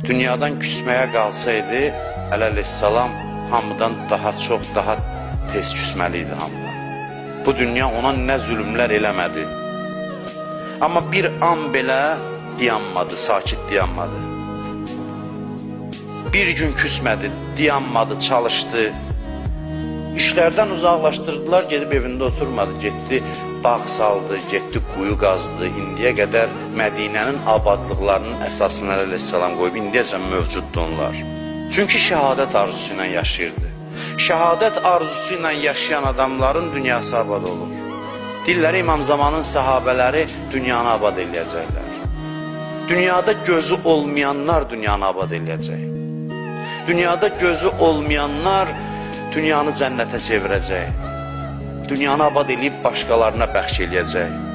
dünyadan küsməyə qalsaydı, əleyhissalam hamıdan daha çox, daha tez küsməli idi hamıdan. Bu dünya ona nə zülümlər eləmədi. Amma bir an belə dayanmadı, sakit dayanmadı. Bir gün küsmədi, dayanmadı, çalışdı. İşlərdən uzaqlaşdırdılar, gedib evində oturmadı, getdi bağ saldı, getdi quyu qazdı. İndiyə qədər Mədinənin abadlıqlarının əsasını əleyhissalam qoyub, indiyəcən mövcuddur onlar. Çünki şəhadət arzusu ilə yaşayırdı. Şəhadət arzusu ilə yaşayan adamların dünyası abad olur. Dilləri İmam Zamanın sahabələri dünyanı abad eləyəcəklər. Dünyada gözü olmayanlar dünyanı abad eləyəcək. Dünyada gözü olmayanlar dünyanı cənnətə çevirəcək. Dünyanı abad eləyib başqalarına bəxş eləyəcək.